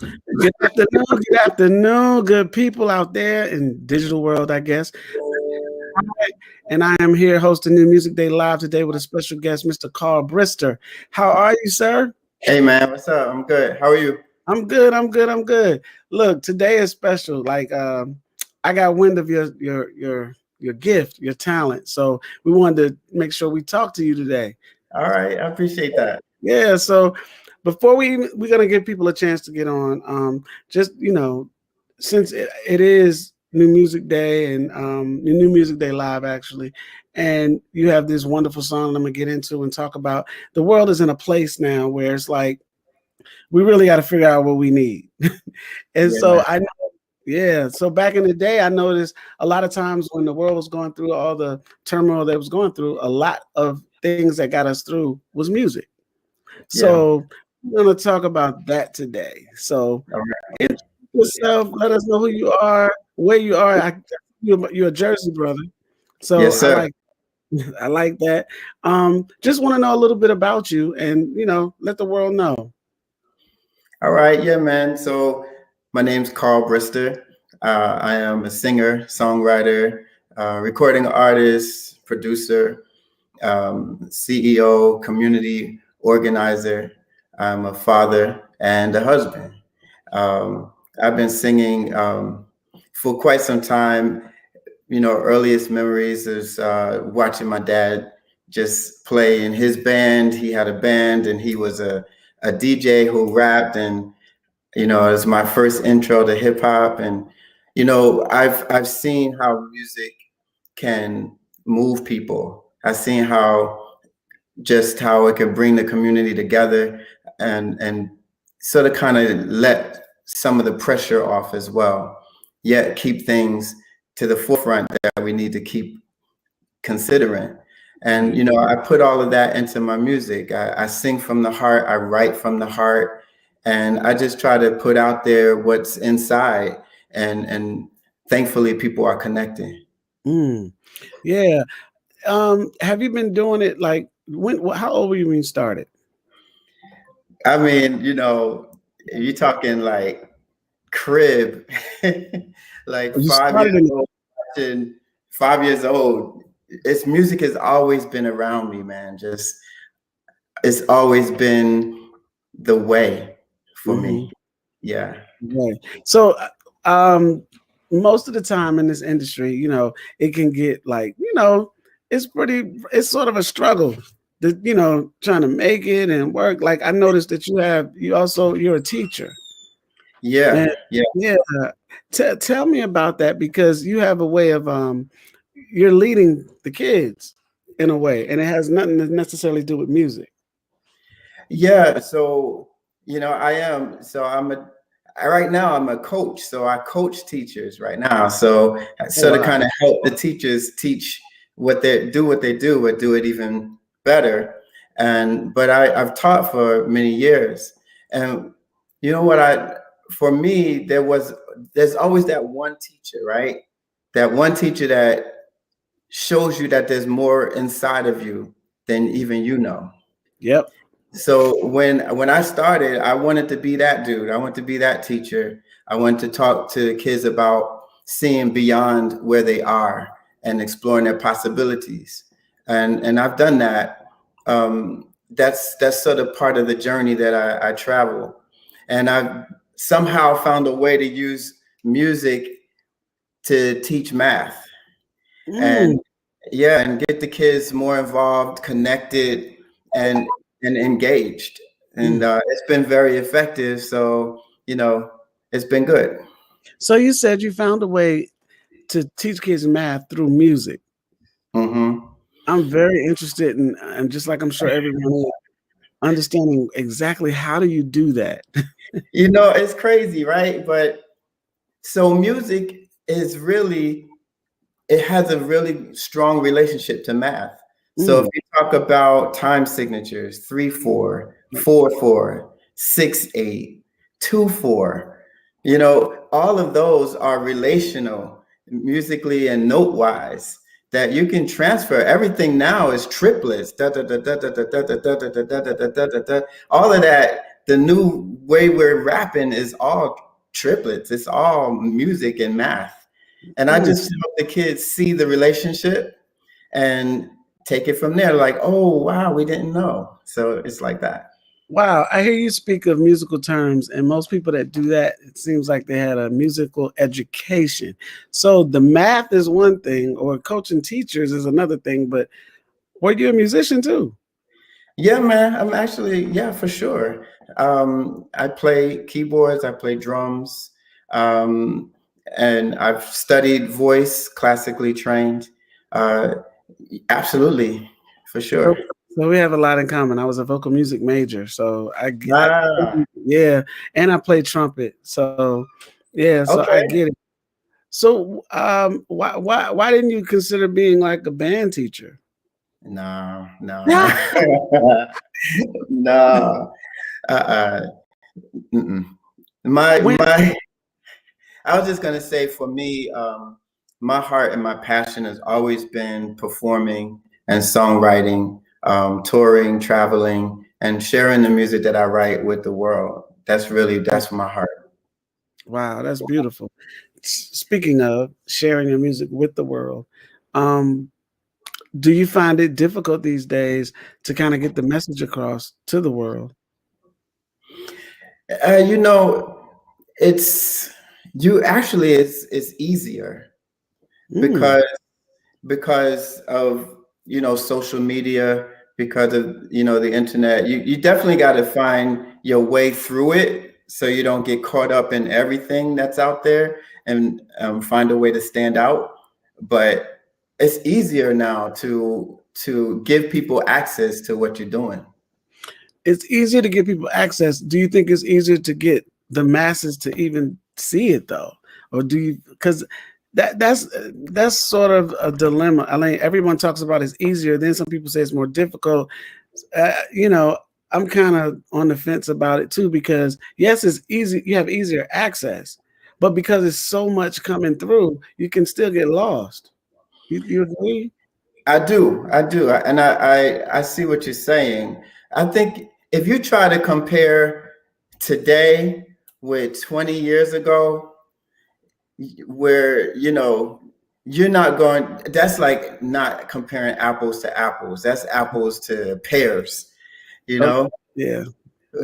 Good afternoon, good people out there in digital world, I guess. And I am here hosting New Music Day Live today with a special guest, Mr. Carl Brister. How are you, sir? Hey man, what's up? I'm good. How are you? I'm good. I'm good. I'm good. Look, today is special. Like, I got wind of your gift, your talent. So we wanted to make sure we talk to you today. All right, I appreciate that. Yeah. So before we're gonna give people a chance to get on, just since it is New Music Day and New Music Day Live actually, and you have this wonderful song I'm gonna get into and talk about. The world is in a place now where it's like we really got to figure out what we need. And Yeah, so man. I know, yeah. So back in the day, I noticed a lot of times when the world was going through all the turmoil that it was going through, a lot of things that got us through was music. Yeah. So we're going to talk about that today. So All right. introduce yourself, let us know who you are, where you are. You're a Jersey brother, so Yes, sir. I like that. Just want to know a little bit about you, and let the world know. All right, yeah, man. So my name's Carl Brister. I am a singer, songwriter, recording artist, producer, CEO, community organizer. I'm a father and a husband. I've been singing for quite some time. Earliest memories is watching my dad just play in his band. He had a band and he was a DJ who rapped, and it was my first intro to hip hop. And I've seen how music can move people. I've seen how it can bring the community together and sort of kind of let some of the pressure off as well, yet keep things to the forefront that we need to keep considering. And I put all of that into my music. I sing from the heart, I write from the heart, and I just try to put out there what's inside, and thankfully people are connecting. Mm, yeah. Have you been doing it like when? How old were you when you started? I mean, you're talking like crib, like You 5 years started in. old, watching 5 years old. It's music has always been around me, man. Just it's always been the way for Mhm. me. Yeah. Right. So, um, most of the time in this industry, it can get like, it's sort of a struggle. Trying to make it and work. Like I noticed that you're a teacher. Yeah. And Yeah. yeah, tell me about that because you have a way of you're leading the kids in a way, and it has nothing to necessarily do with music. Yeah. So, I am. So right now I'm a coach. So I coach teachers right now. So I Oh sort of wow. kind of help the teachers teach what they do, but do it even better. But I've taught for many years. And you know what for me, there's always that one teacher, right? That one teacher that shows you that there's more inside of you than even you know. Yep. So when I started, I wanted to be that dude. I wanted to be that teacher. I wanted to talk to kids about seeing beyond where they are and exploring their possibilities. And I've done that. That's sort of part of the journey that I travel. And I've somehow found a way to use music to teach math. And Mm. yeah, and get the kids more involved, connected, and engaged. And Mm. it's been very effective. So it's been good. So you said you found a way to teach kids math through music. Hmm. I'm very interested in, and just like I'm sure everyone is, understanding exactly how do you do that. It's crazy, right? But so music is really, it has a really strong relationship to math. So if Mm. you talk about time signatures, 3/4, 4/4, 6/8, 2/4, all of those are relational musically and note wise that you can transfer. Everything now is triplets. Da, da, da, da, da, da, da, da, da, da, da, da, da, da, da, da. All of that the new way we're rapping is all triplets. It's all music and math. And I Mm. just hope the kids see the relationship and take it from there. Like, oh, wow, we didn't know. So it's like that. Wow, I hear you speak of musical terms, and most people that do that, it seems like they had a musical education. So the math is one thing, or coaching teachers is another thing, but were you a musician too? Yeah, man. I'm actually, yeah, for sure. I play keyboards, I play drums, um, and I've studied voice, classically trained. Uh, Absolutely, for So, sure. so we have a lot in common. I was a vocal music major, so Ah, yeah, and I play trumpet. So yeah, so I okay. get it. So why didn't you consider being like a band teacher? No, no, no, Yeah. no. Uh-uh. Mm-mm. When My I was just gonna say for me, my heart and my passion has always been performing and songwriting, touring, traveling, and sharing the music that I write with the world. That's my heart. Wow, that's beautiful. Speaking of sharing your music with the world, um, do you find it difficult these days to kind of get the message across to the world? You know, it's you actually it's easier Mm, because of social media, because of the internet. You definitely got to find your way through it so you don't get caught up in everything that's out there, and find a way to stand out. But it's easier now to give people access to what you're doing. it's easier to get people access. Do you think it's easier to get the masses to even see it though, or do you? Because that's sort of a dilemma. I mean, everyone talks about it's easier. Then some people say it's more difficult. You know, I'm kind of on the fence about it too because yes, it's easy. You have easier access, but because it's so much coming through, you can still get lost. You agree? And I see what you're saying. I think if you try to compare today with 20 years ago, where you're not going, that's like not comparing apples to apples. That's apples to pears, you Okay. know? Yeah.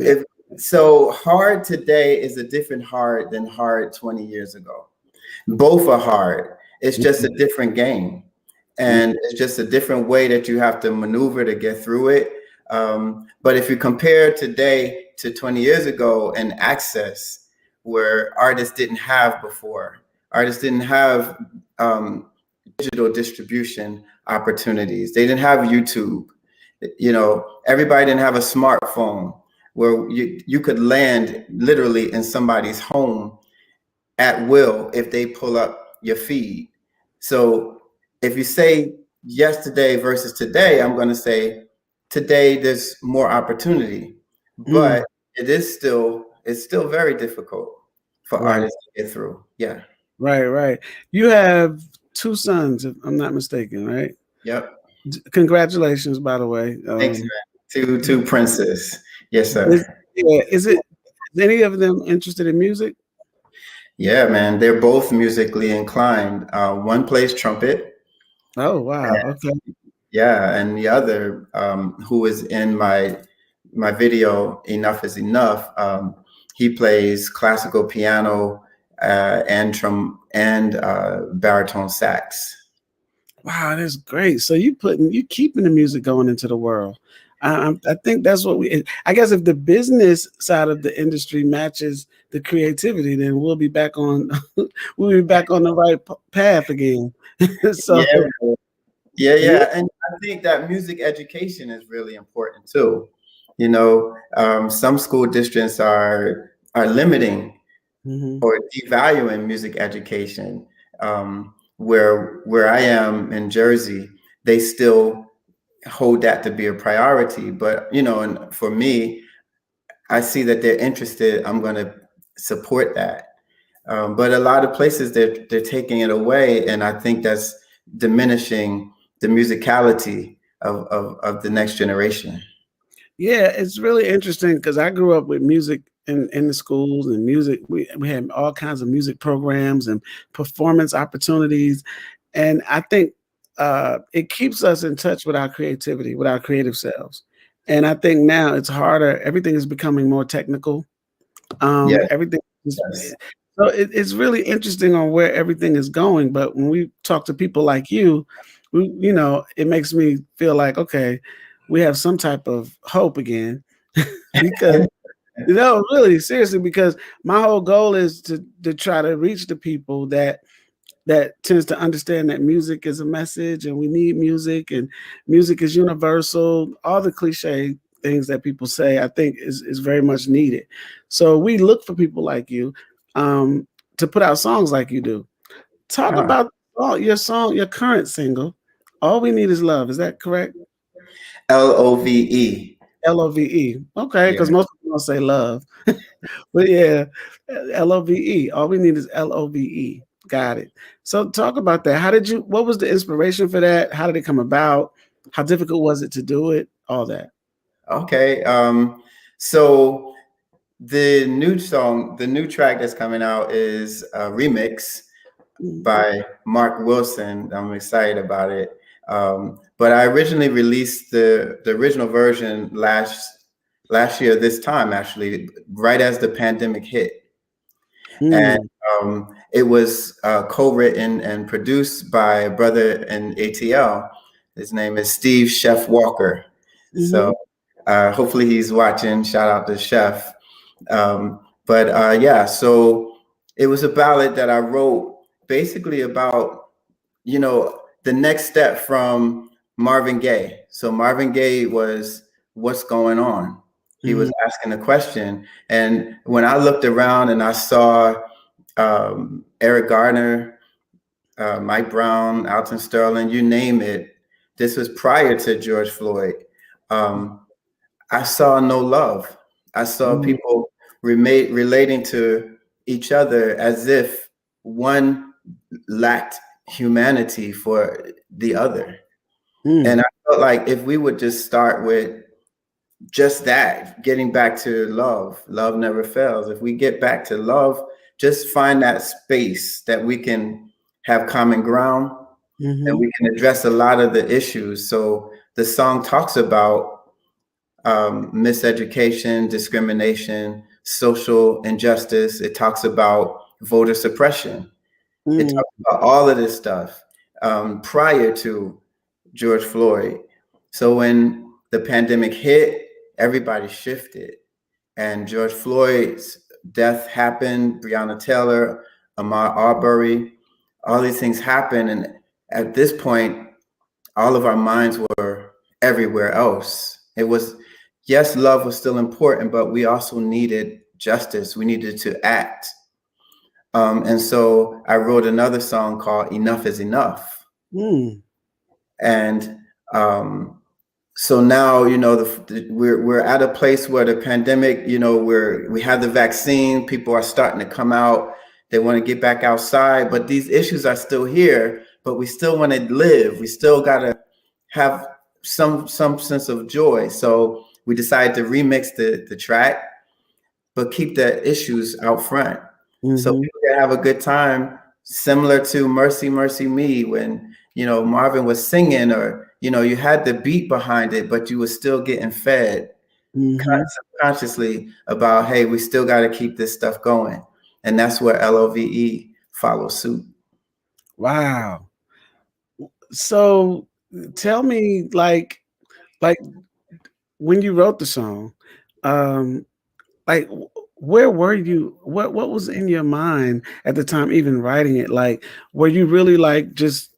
Yeah. If so, hard today is a different hard than hard 20 years ago. Both are hard. It's just a different game, and it's just a different way that you have to maneuver to get through it. But if you compare today to 20 years ago and access, where artists didn't have before, artists didn't have digital distribution opportunities. They didn't have YouTube. Everybody didn't have a smartphone where you could land literally in somebody's home at will if they pull up your feed. So if you say yesterday versus today, I'm going to say today there's more opportunity, but Mm, it's still very difficult for right. artists to get through. Yeah. Right. Right. You have two sons, if I'm not mistaken, right? Yep. Congratulations, by the way. Thanks, man. Two princes. Yes, Is, sir. yeah, is any of them interested in music? Yeah, man. They're both musically inclined. One plays trumpet. Oh, wow. Okay. Yeah, and the other, who is in my video, Enough is Enough, he plays classical piano, and baritone sax. Wow, that's great. So you keeping the music going into the world. I think that's what we. I guess if the business side of the industry matches the creativity, then we'll be back on. We'll be back on the right path again. So, Yeah, yeah, yeah. yeah. And I think that music education is really important too. Some school districts are limiting Mhm. or devaluing music education. Where I am in Jersey, they still hold that to be a priority. But and for me, I see that they're interested. I'm going to support that. But a lot of places they're taking it away, and I think that's diminishing the musicality of the next generation. Yeah, it's really interesting because I grew up with music in the schools and music. We had all kinds of music programs and performance opportunities, and I think it keeps us in touch with our creativity, with our creative selves. And I think now it's harder. Everything is becoming more technical. Yes, Everything is, yes. so it's really interesting on where everything is going. But when we talk to people like you, it makes me feel like, okay, we have some type of hope again because really seriously, because my whole goal is to try to reach the people that tends to understand that music is a message and we need music and music is universal. All the cliche things that people say, I think is very much needed. So we look for people like you um, to put out songs like you do. Talk Ah, about your current single. All we need is love. Is that correct? LOVE. LOVE. Okay, because Yeah. most people don't say love. But yeah, LOVE. All we need is LOVE. Got it. So talk about that. What was the inspiration for that? How did it come about? How difficult was it to do it? All that. Okay. So the new track that's coming out is a remix Mm, by Mark Wilson. I'm excited about it. But I originally released the original version last year, this time actually, right as the pandemic hit. And mm, it was co-written and produced by a brother in ATL. His name is Steve Chef Walker. So mhm, hopefully he's watching. Shout out to Chef. But yeah, so it was a ballad that I wrote basically about, the next step from Marvin Gaye. So Marvin Gaye was, what's going on? He was mhm, asking a question. And when I looked around and I saw Eric Garner, Mike Brown, Alton Sterling, you name it, this was prior to George Floyd. Um, I saw no love. I saw mm, people relating to each other as if one lacked humanity for the other. And mm, I felt like if we would just start with just that, getting back to love, love never fails. If we get back to love, just find that space that we can have common ground and mhm, we can address a lot of the issues. So the song talks about miseducation, discrimination, social injustice. It talks about voter suppression. It mm, talks about all of this stuff prior to George Floyd. So when the pandemic hit, everybody shifted. And George Floyd's death happened, Breonna Taylor, Ahmaud Arbery, all these things happened. And at this point, all of our minds were everywhere else. It was, yes, love was still important, but we also needed justice. We needed to act. And so I wrote another song called Enough is Enough. mm, And so now, we're at a place where the pandemic, we have the vaccine, people are starting to come out, they want to get back outside, but these issues are still here, but we still want to live. We still got to have some sense of joy. So we decided to remix the track, but keep the issues out front. So mhm, people can have a good time, similar to Mercy, Mercy Me, when, Marvin was singing, or, you had the beat behind it, but you were still getting fed mhm. subconsciously about, hey, we still got to keep this stuff going. And that's where LOVE follows suit. Wow. So tell me, like when you wrote the song, um, like where were you? What was in your mind at the time, even writing it? Like, were you really like just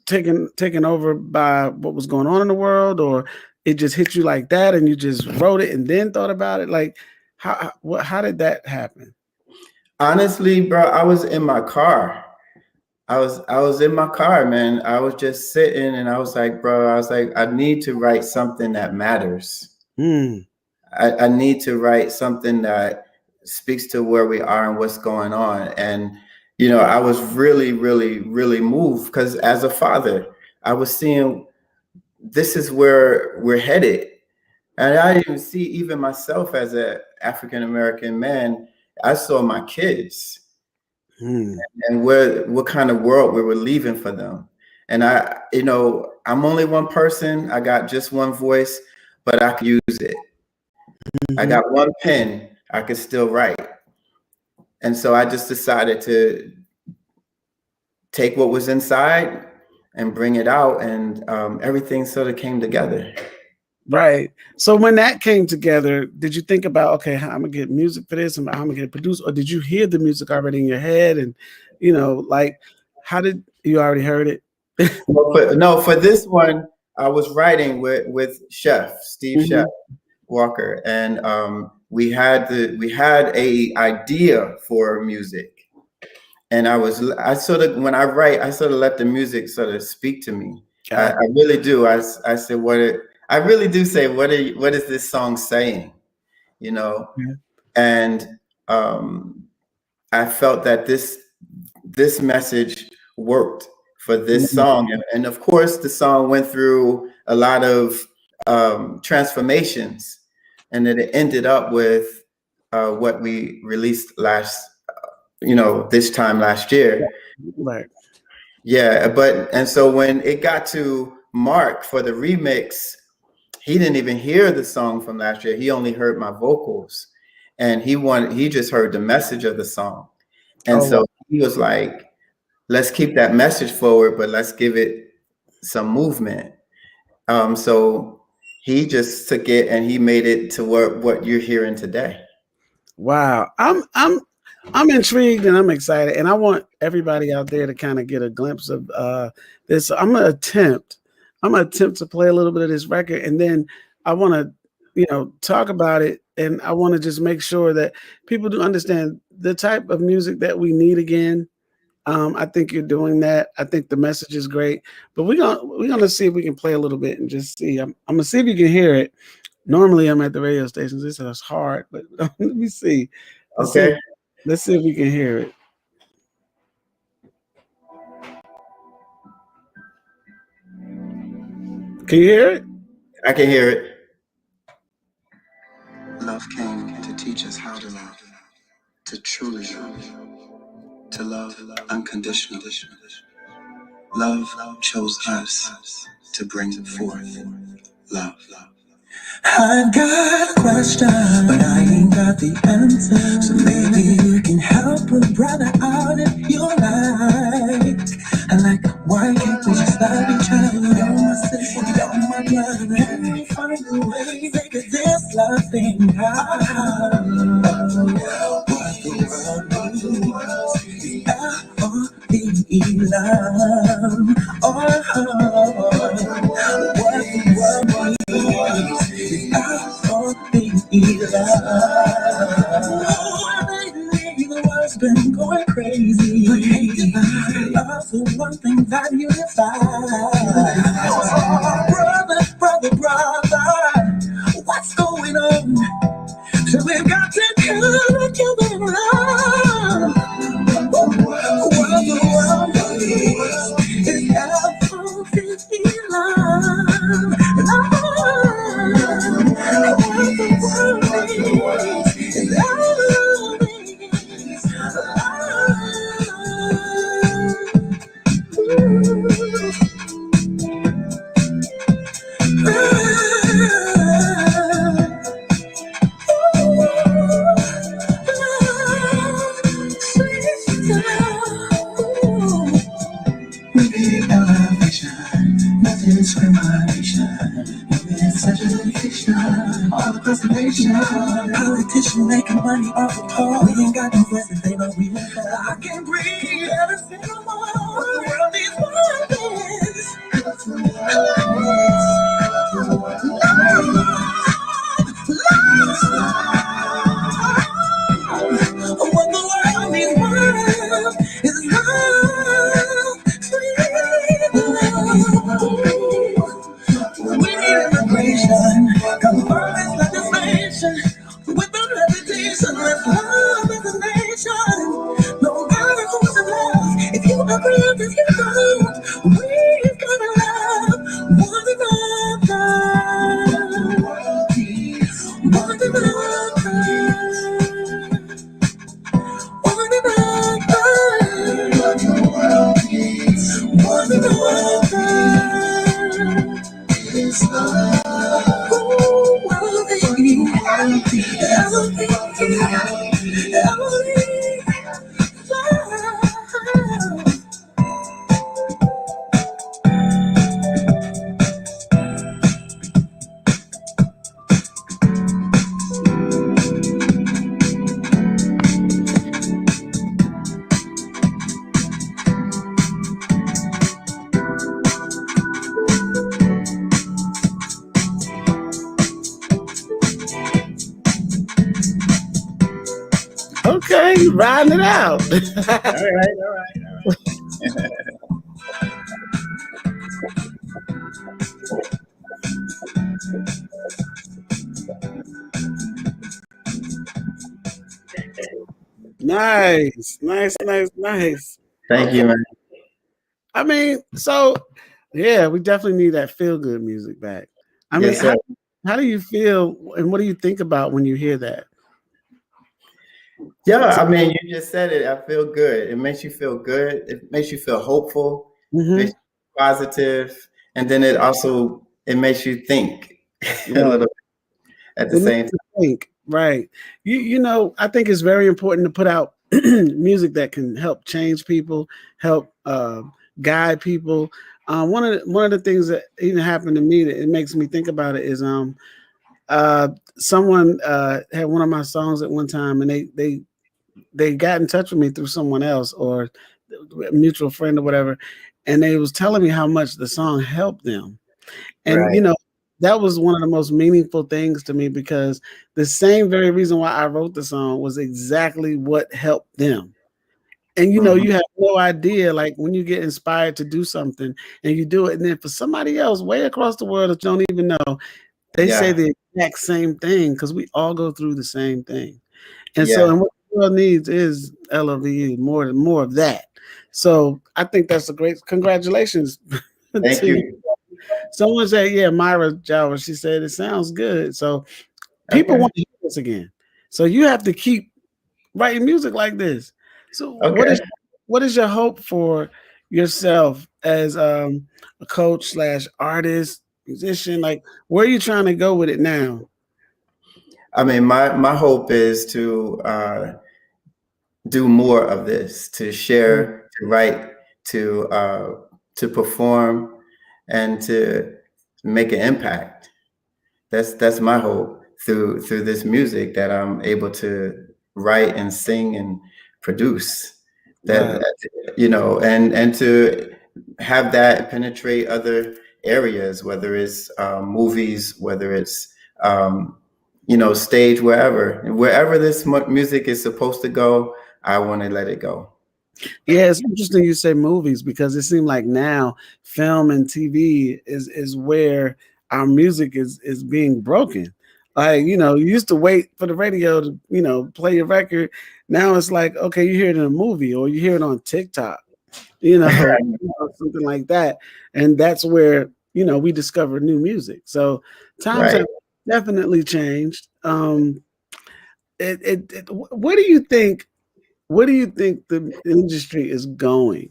taken over by what was going on in the world, or it just hit you like that, and you just wrote it and then thought about it? Like, how did that happen? Honestly, bro, I was in my car. I was in my car, man. I was just sitting and I was like, bro, I was like, I need to write something that matters. Mm, I need to write something that speaks to where we are and what's going on. And, I was really, really, really moved because as a father, I was seeing this is where we're headed. And I didn't see even myself as an African American man. I saw my kids and what kind of world we were leaving for them. And I'm only one person. I got just one voice, but I could use it. I got one pen. I could still write. And so I just decided to take what was inside and bring it out, and everything sort of came together. Right. So when that came together, did you think about, okay, I'm gonna get music for this, and I'm gonna get it produced, or did you hear the music already in your head? And like, how did you already heard it? No, for this one, I was writing with Chef Steve Chef Walker, and we had a idea for music, and I sort of, when I write, I sort of let the music sort of speak to me. I really do. I said I really do say, what is this song saying? And I felt that this message worked for this song, and of course, the song went through a lot of transformations, and then it ended up with what we released this time last year. Right. Yeah, and so when it got to Mark for the remix, he didn't even hear the song from last year. He only heard my vocals, and he just heard the message of the song. And so he was like, let's keep that message forward, but let's give it some movement. So he just took it and he made it to what you're hearing today. Wow. I'm intrigued and I'm excited, and I want everybody out there to kind of get a glimpse of this. I'm gonna attempt to play a little bit of this record, and then I want to talk about it, and I want to just make sure that people do understand the type of music that we need again. I think you're doing that. I think the message is great, but we're gonna see if we can play a little bit and just see. I'm gonna see if you can hear it. Normally, I'm at the radio stations. This is hard, but let me see. Let's see if we can hear it. Can you hear it? I can hear it. Love came to teach us how to love, to truly love, to love unconditionally. Love chose us to bring forth love. I've got a question, but I ain't got the answer. So maybe you can help a brother out if you like. I like, why can't we just love each other? You're my sister, you're my brother. Can we find a way to figure this love thing out? What the world needs is L-O-V-E love. What the world needs is L-O-V-E love. Lately the world's been going crazy. Love's the one thing that unifies. Brother, what's going on? So we've got to come together in love. What the world needs is L-O-V-E love. What the world needs is L-O-V-E politician making money off the poor. We ain't got no voices, they know we won't fall. I can't breathe every single more. The world needs more this. What the world needs more is love, sweet love. We need immigration, confirm this legislation. With the reputation, let's love as a nation. No matter who's in love, if you riding it out. All right. Nice. Thank you, man. I mean, so yeah, we definitely need that feel good music back. I mean, Yes, sir. how do you feel and what do you think about when you hear that? Yeah, I mean, you just said it. I feel good. It makes you feel good. It makes you feel hopeful. Makes you positive, and then it makes you think a little bit at the It makes same time. you think, right? You know, I think it's very important to put out music that can help change people, help guide people. One of the things that even happened to me that it makes me think about it is someone had one of my songs at one time, and they got in touch with me through someone else or a mutual friend or whatever, and they was telling me how much the song helped them. And Right. that was one of the most meaningful things to me because the same very reason why I wrote the song was exactly what helped them. And Mhm. you have no idea, like when you get inspired to do something and you do it, and then for somebody else way across the world that you don't even know, they say Yeah. the exact same thing because we all go through the same thing. And so, Yeah. and what the world needs is LOVE, more of that. So I think that's a great congratulations Thank to you. you. Someone said, yeah, Myra Java, she said it sounds good. So people Okay. want to hear this again. So you have to keep writing music like this. So Okay. what is your hope for yourself as a coach slash artist, musician? Like where are you trying to go with it now? I mean, my hope is to do more of this, to share, to write, to perform, and to make an impact. That's my hope through this music that I'm able to write and sing and produce. That, Right. and to have that penetrate other areas, whether it's movies, whether it's stage, wherever this music is supposed to go, I want to let it go. Yeah, it's interesting you say movies because it seems like now film and TV is where our music is being broken. Like, you used to wait for the radio to, play your record. Now it's like, okay, you hear it in a movie or you hear it on TikTok, something like that. And that's where, we discover new music. So times Right. have definitely changed. Where do you think the industry is going?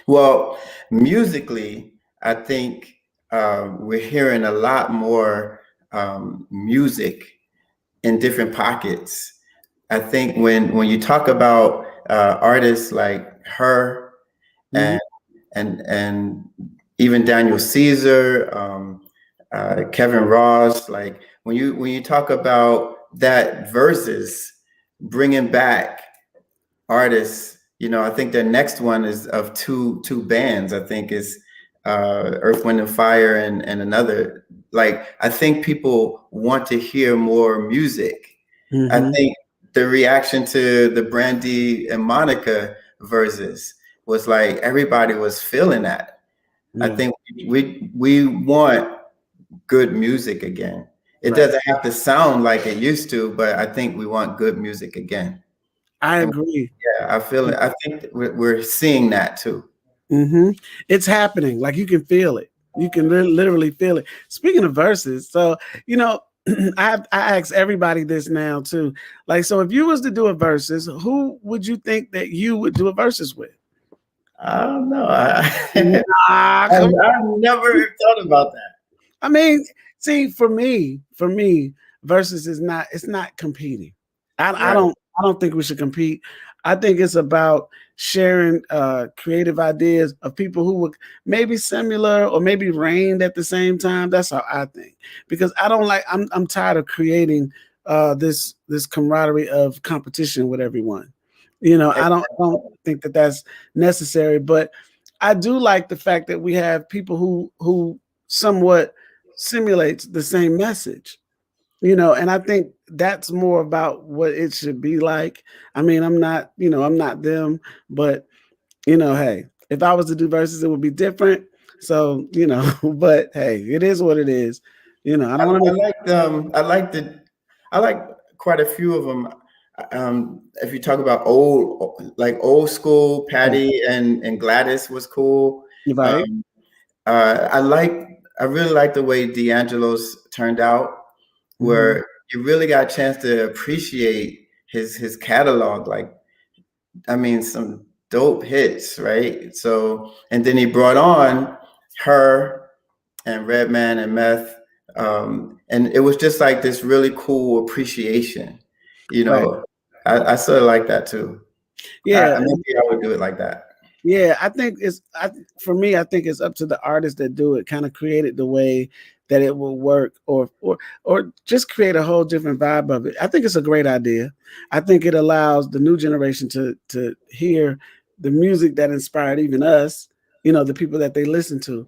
Well, musically, I think we're hearing a lot more music in different pockets. I think when you talk about artists like her Mhm. and even Daniel Caesar, Kevin Ross, like when you talk about that versus bringing back artists, I think their next one is of two bands. I think is Earth, Wind and Fire and another. Like I think people want to hear more music. I Mhm. think the reaction to the Brandy and Monica verses was like everybody was feeling that. I Yeah, think we want good music again. It right. doesn't have to sound like it used to, but I think we want good music again. I And agree. yeah, I feel it. I think that we're seeing that too. It's happening. Like you can feel it. You can literally feel it. Speaking of verses, so you know, I ask everybody this now too. Like, so if you was to do a verses, who would you think that you would do a verses with? I don't know. Nah, come I've never thought about that. I mean, see, for me, versus is not it's not competing. I Right. don't think we should compete. I think it's about sharing creative ideas of people who were maybe similar or maybe reigned at the same time. That's how I think. Because I don't like I'm tired of creating this camaraderie of competition with everyone. I don't think that that's necessary, but I do like the fact that we have people who somewhat simulates the same message. And I think that's more about what it should be like. I mean, I'm not them, but hey, if I was to do verses, it would be different. So, but hey, it is what it is. I don't want I to. like I like quite a few of them. If you talk about old school, Patty and Gladys was cool. Right. Um, I really like the way D'Angelo's turned out, Mhm. where you really got a chance to appreciate his catalog. Like, I mean, some dope hits, right? So, and then he brought on her and Redman and Meth, and it was just like this really cool appreciation. You Right. know, I sort of like that too. Yeah. Maybe I would do it like that. Yeah, I think for me, I think it's up to the artists that do it, kind of create it the way that it will work, or just create a whole different vibe of it. I think it's a great idea. I think it allows the new generation to hear the music that inspired even us, the people that they listen to.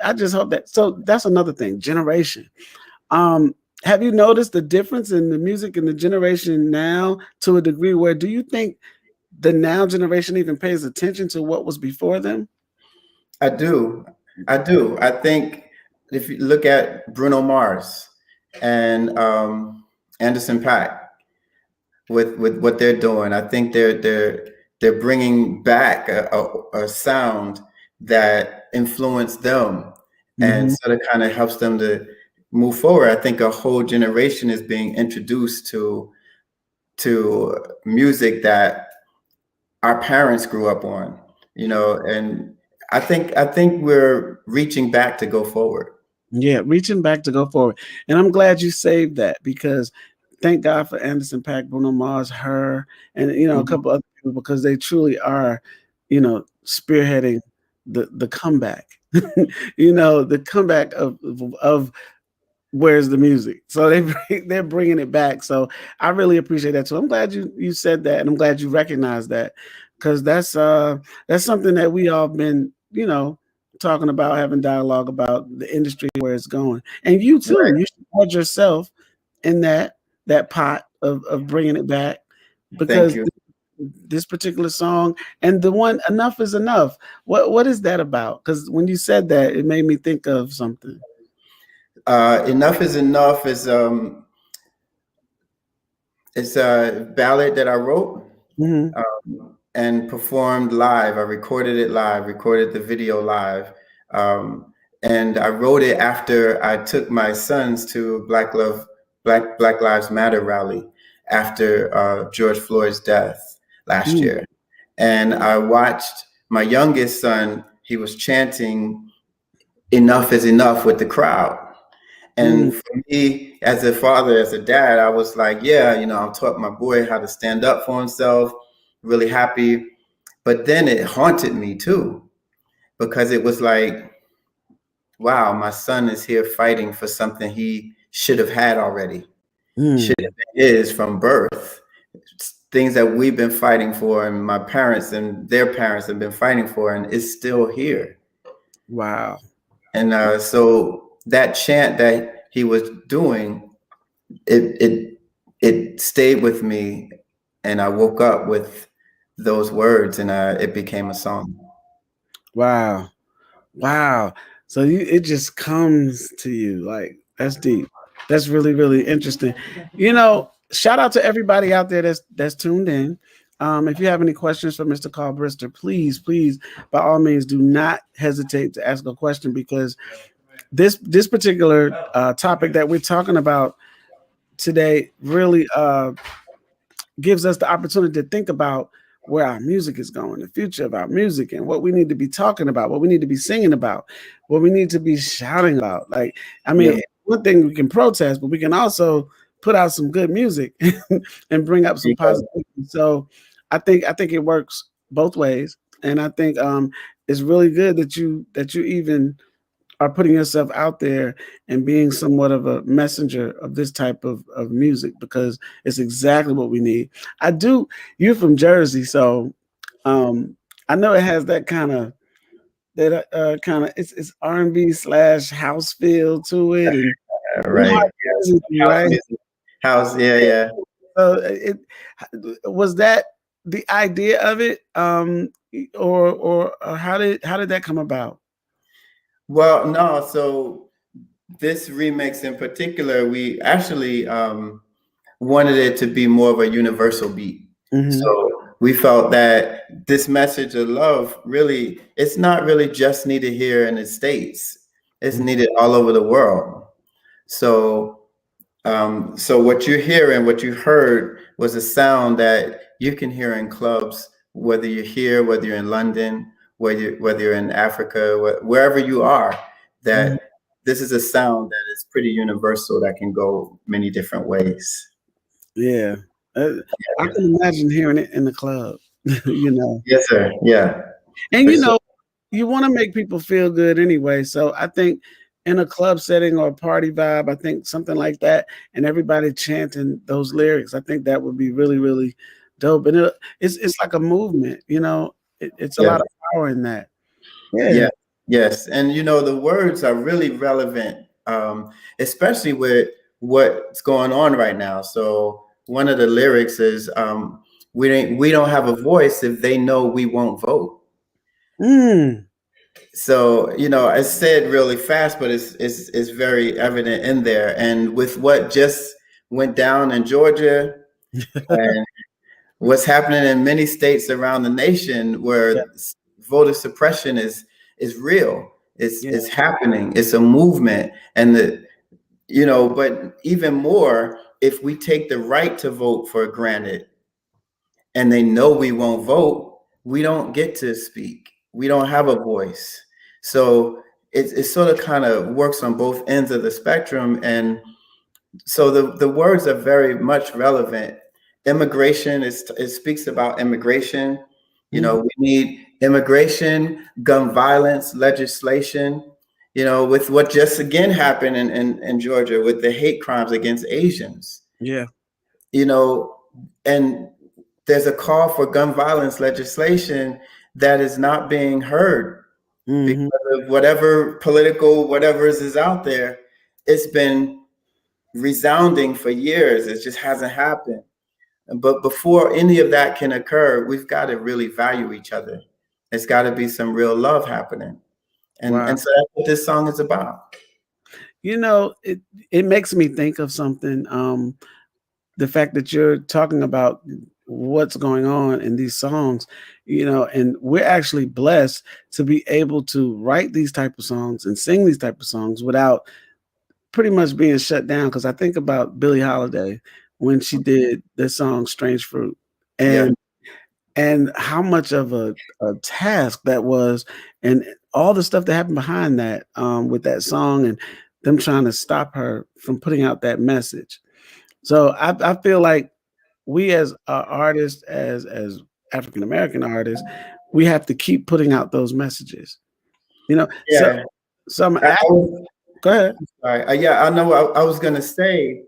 I just hope that. So that's another thing, generation. Um, have you noticed the difference in the music in the generation now to a degree where do you think the now generation even pays attention to what was before them? I do. I do. I think if you look at Bruno Mars and Anderson Paak with what they're doing, I think they're bringing back a sound that influenced them and Mhm. sort of kind of helps them to move forward. I think a whole generation is being introduced to music that our parents grew up on, and I think we're reaching back to go forward. Yeah, reaching back to go forward. And I'm glad you saved that because thank God for Anderson Paak, Bruno Mars, her, and a Mhm. couple other people because they truly are, spearheading the comeback. The comeback of where's the music. So they're bringing it back. So I really appreciate that too. I'm glad you said that, and I'm glad you recognize that because that's something that we all been talking about, having dialogue about the industry where it's going, and you too. Right. You support yourself in that pot of bringing it back Thank because you. this particular song and the one enough is enough. What is that about? Because when you said that, it made me think of something. Enough is enough is it's a ballad that I wrote Hmm. and performed live. I recorded it live, recorded the video live. Um, and I wrote it after I took my sons to Black Lives Matter rally after George Floyd's death last year. And I watched my youngest son, he was chanting enough is enough with the crowd. Mm. And for me, as a father, as a dad, I was like, yeah, I taught my boy how to stand up for himself, really happy. But then it haunted me too, because it was like, wow, my son is here fighting for something he should have had already, should Mm. have been his from birth. Things that we've been fighting for, and my parents and their parents have been fighting for, and it's still here. Wow. And so that chant that he was doing, it it it stayed with me, and I woke up with those words, and it became a song. Wow. Wow. So it just comes to you like that's deep. That's really, really interesting. Shout out to everybody out there that's tuned in. If you have any questions for Mr. Carl Brister, please, please, by all means, do not hesitate to ask a question because this particular topic that we're talking about today really gives us the opportunity to think about where our music is going, the future of our music, and what we need to be talking about, what we need to be singing about, what we need to be shouting about. Like, I Yeah, mean, one thing we can protest, but we can also put out some good music and bring up some because positivity. So, I think it works both ways, and I think it's really good that you even are putting yourself out there and being somewhat of a messenger of this type of music because it's exactly what we need. I do. You're from Jersey, so um, I know it has that kind of it's R&B slash house feel to it, and Right. House Right. music. House. Yeah. Yeah. So was that the idea of it, or how did that come about? Well, no. So this remix in particular, we actually wanted it to be more of a universal beat. Mm-hmm. So we felt that this message of love really, it's not really just needed here in the States. It's needed all over the world. So so what you're hearing, what you heard was a sound that you can hear in clubs, whether you're here, whether you're in London, whether you're in Africa, wherever you are, Mm-hmm. that this is a sound that is pretty universal that can go many different ways. Yeah. I can imagine hearing it in the club, you know. Yes, sir. Yeah, And for sure. you want to make people feel good anyway. So I think in a club setting or a party vibe, I think something like that, and everybody chanting those lyrics, I think that would be really, really dope. And it's like a movement, you know. It's a Yes, lot of power in that. Yeah. yeah, yes. And the words are really relevant, especially with what's going on right now. So one of the lyrics is, we don't have a voice if they know we won't vote. Mm. So, I said really fast, but it's very evident in there. And with what just went down in Georgia and what's happening in many states around the nation, Yeah. where voter suppression is real. Yeah. It's happening. It's a movement. And but even more, if we take the right to vote for granted and they know we won't vote, we don't get to speak. We don't have a voice. So it sort of kind of works on both ends of the spectrum. And so the words are very much relevant. Immigration it speaks about immigration. Mhm. We need immigration, gun violence legislation. With what just again happened in Georgia with the hate crimes against Asians. Yeah. You know, and there's a call for gun violence legislation that is not being heard Hmm. because of whatever political whatever is out there. It's been resounding for years. It just hasn't happened. But before any of that can occur, we've got to really value each other. It's got to be some real love happening. And Wow. so that's what this song is about. It makes me think of something. The fact that you're talking about what's going on in these songs, and we're actually blessed to be able to write these type of songs and sing these type of songs without pretty much being shut down. Because I think about Billie Holiday when she did the song "Strange Fruit," Yeah. and how much of a task that was, and all the stuff that happened behind that, with that song and them trying to stop her from putting out that message. So I feel like we as artists, as African American artists, we have to keep putting out those messages. So Yeah. some I was, go ahead. sorry. Yeah, I know. I was going to say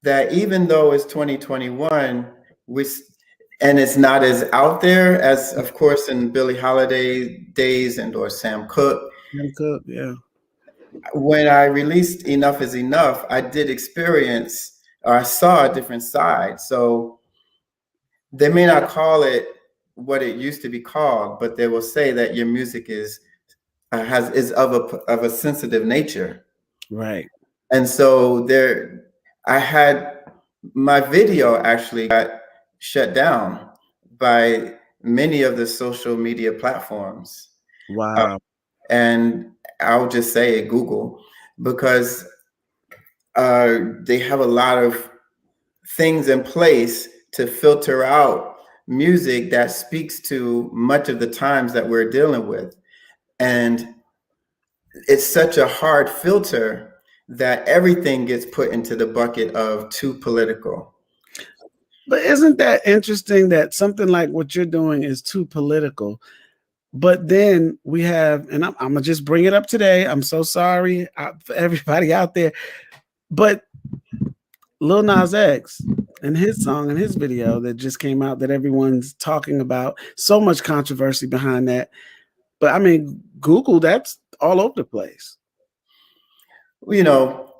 that even though it's 2021, and it's not as out there as, of course, in Billie Holiday days and or Sam Cooke. Sam Cooke, yeah. When I released Enough Is Enough, I did experience, or I saw a different side. So they may not call it what it used to be called, but they will say that your music is of a sensitive nature. Right. And so I had my video actually got shut down by many of the social media platforms. Wow. And I'll just say Google, because they have a lot of things in place to filter out music that speaks to much of the times that we're dealing with. And it's such a hard filter that everything gets put into the bucket of too political. But isn't that interesting that something like what you're doing is too political? But then we have, and I'm gonna just bring it up today. I'm so sorry for everybody out there, but Lil Nas X and his song and his video that just came out that everyone's talking about, so much controversy behind that. But I mean, Google, that's all over the place.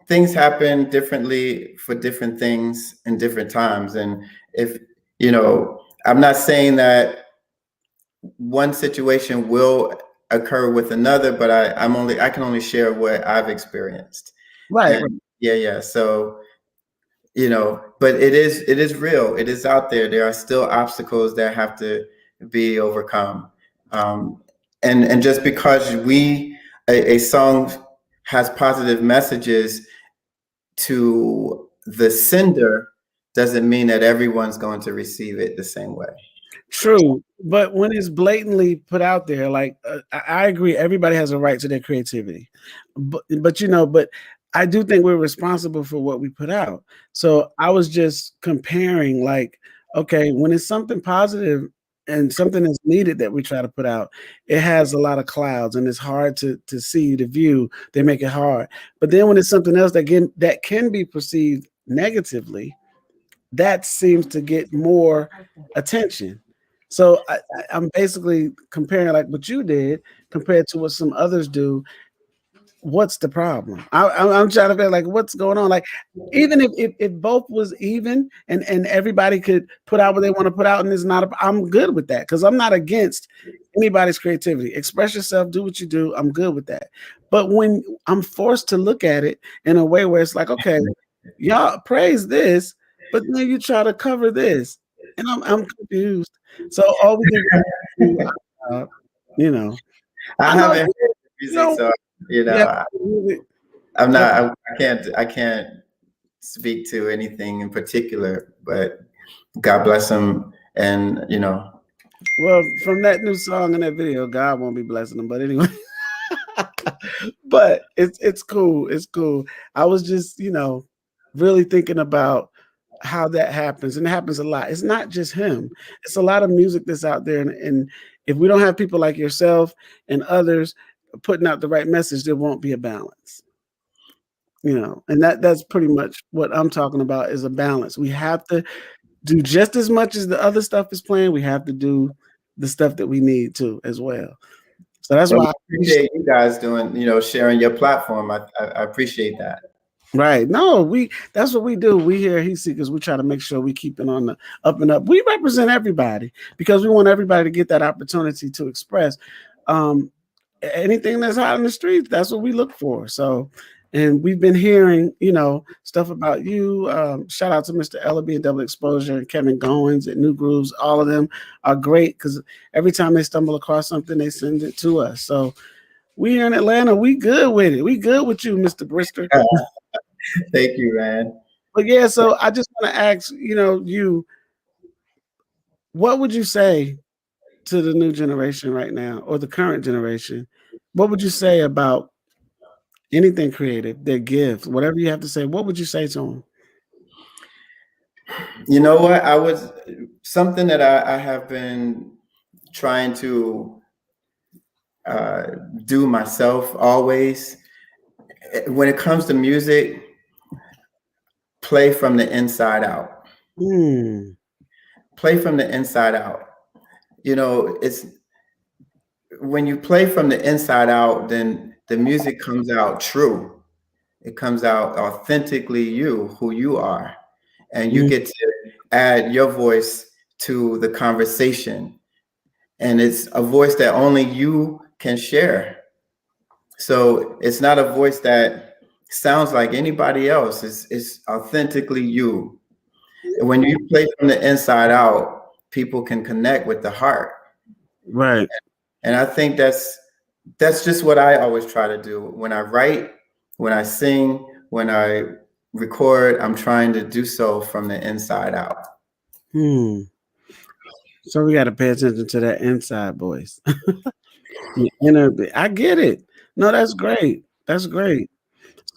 things happen differently for different things in different times. And if, you know, I'm not saying that one situation will occur with another, but I can only share what I've experienced. Right. And yeah. So, you know, but it is real. It is out there. There are still obstacles that have to be overcome. Um, and just because a song has positive messages to the sender doesn't mean that everyone's going to receive it the same way. True, but when it's blatantly put out there, like I agree, everybody has a right to their creativity, but you know, but I do think we're responsible for what we put out. So I was just comparing, like, okay, when it's something positive and something that's needed that we try to put out, it has a lot of clouds and it's hard to see, to view. They make it hard, but then when it's something else that can be perceived negatively, that seems to get more attention. So I'm basically comparing like what you did compared to what some others do. What's the problem? I'm trying to figure like what's going on. Like even if both was even and everybody could put out what they want to put out and it's not, I'm good with that because I'm not against anybody's creativity. Express yourself, do what you do. I'm good with that. But when I'm forced to look at it in a way where it's like, okay, y'all praise this, but then you try to cover this, and I'm confused. So all we can do, you know, I I know haven't heard you music, know, so you yeah, know, music. I'm not. I can't speak to anything in particular. But God bless him, and you know. Well, from that new song and that video, God won't be blessing them. But anyway, but it's cool. It's cool. I was just, really thinking about how that happens, and it happens a lot. It's not just him. It's a lot of music that's out there, and if we don't have people like yourself and others putting out the right message, there won't be a balance. And that's pretty much what I'm talking about is a balance. We have to do just as much as the other stuff is playing. We have to do the stuff that we need to as well. So that's Well, why I appreciate you guys doing, sharing your platform. I appreciate that. right. No, that's what we do. We here at Heat Seekers, we try to make sure we keep it on the up and up. We represent everybody because we want everybody to get that opportunity to express. Anything that's hot in the streets, that's what we look for. So, and we've been hearing, stuff about you. Shout out to Mr. Ellaby at Double Exposure and Kevin Goins at New Grooves. All of them are great because every time they stumble across something, they send it to us. So we here in Atlanta, we good with it. We good with you, Mr. Brister. Thank you, man. But yeah, so I just want to ask, what would you say to the new generation right now or the current generation? What would you say about anything creative, their gift, whatever you have to say? What would you say to them? You know what? Something that I have been trying to do myself always. When it comes to music, play from the inside out. Play from the inside out. It's when you play from the inside out, then the music comes out true. It comes out authentically who you are. And you get to add your voice to the conversation. And it's a voice that only you can share. So it's not a voice that sounds like anybody else. It's authentically you. And when you play from the inside out, people can connect with the heart. Right. And I think that's just what I always try to do. When I write, when I sing, when I record, I'm trying to do so from the inside out. So we got to pay attention to that inside voice. I get it. No, that's great. That's great.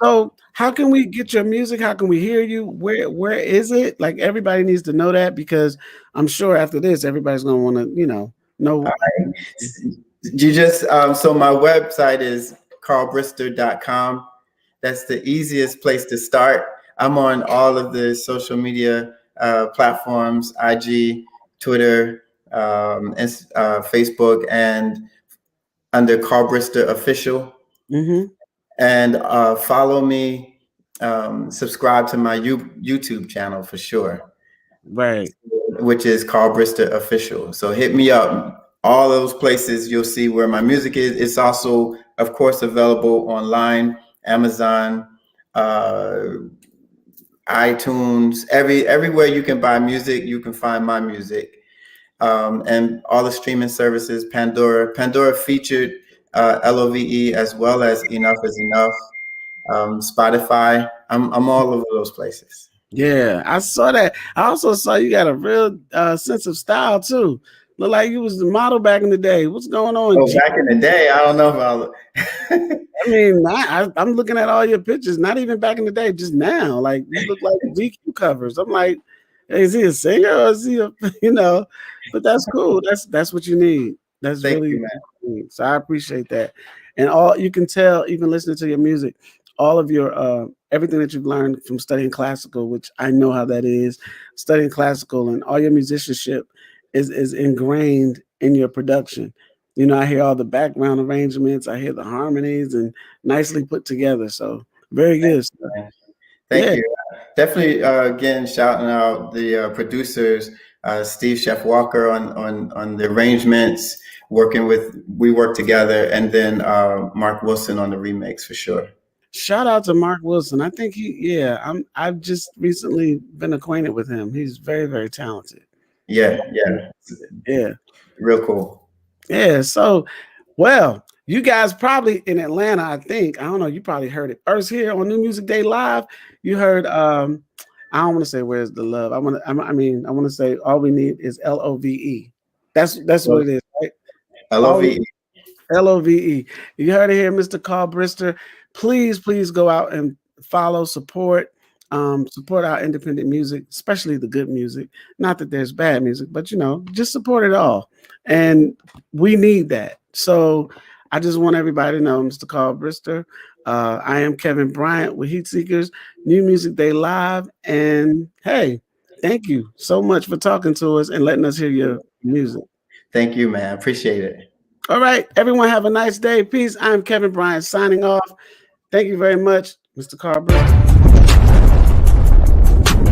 So how can we get your music? How can we hear you? Where is it? Like everybody needs to know that because I'm sure after this, everybody's gonna want to, know. You just so my website is carlbrister.com. That's the easiest place to start. I'm on all of the social media platforms, IG, Twitter, Facebook, and under Carl Brister Official. And follow me subscribe to my YouTube channel for sure, Right. which is called BRISTER Official. So hit me up. All those places you'll see where my music is. It's also, of course, available online, Amazon, uh, iTunes, everywhere you can buy music, you can find my music. And all the streaming services, Pandora featured LOVE as well as Enough is Enough, Spotify. I'm all over those places. Yeah, I saw that. I also saw you got a real sense of style too. Look like you was the model back in the day. What's going on, Oh, G? back in the day, I don't know about. I mean, I'm looking at all your pictures, not even back in the day, just now. Like you look like GQ covers. I'm like, hey, is he a singer or is he a, you know? But that's cool. That's what you need. That's Thank really you, man. what you need. So I appreciate that. And all you can tell, even listening to your music, all of your everything that you've learned from studying classical, which I know how that is, studying classical and all your musicianship is ingrained in your production. You know, I hear all the background arrangements, I hear the harmonies and nicely put together. So very good. Man. Thank Yeah. you. Definitely, again, shouting out the producers, Steve Chef Walker on the arrangements, we work together, and then Mark Wilson on the remix for sure. Shout out to Mark Wilson. I think I've just recently been acquainted with him. He's very, very talented. Yeah, yeah, Yeah. real cool. Yeah. So, well, you guys probably in Atlanta, I think. I don't know, you probably heard it first here on New Music Day Live. You heard I don't want to say where's the love. I mean, I want to say all we need is LOVE. That's what it is, right? All LOVE. LOVE. You heard it here, Mr. Carl Brister. Please go out and follow, support our independent music, especially the good music. Not that there's bad music, but just support it all. And we need that. So I just want everybody to know, Mr. Carl Brister. I am Kevin Bryant with Heat Seekers, New Music Day Live. And hey, thank you so much for talking to us and letting us hear your music. Thank you, man. Appreciate it. All right, everyone have a nice day. Peace. I'm Kevin Bryant signing off. Thank you very much, Mr. Carl Brister.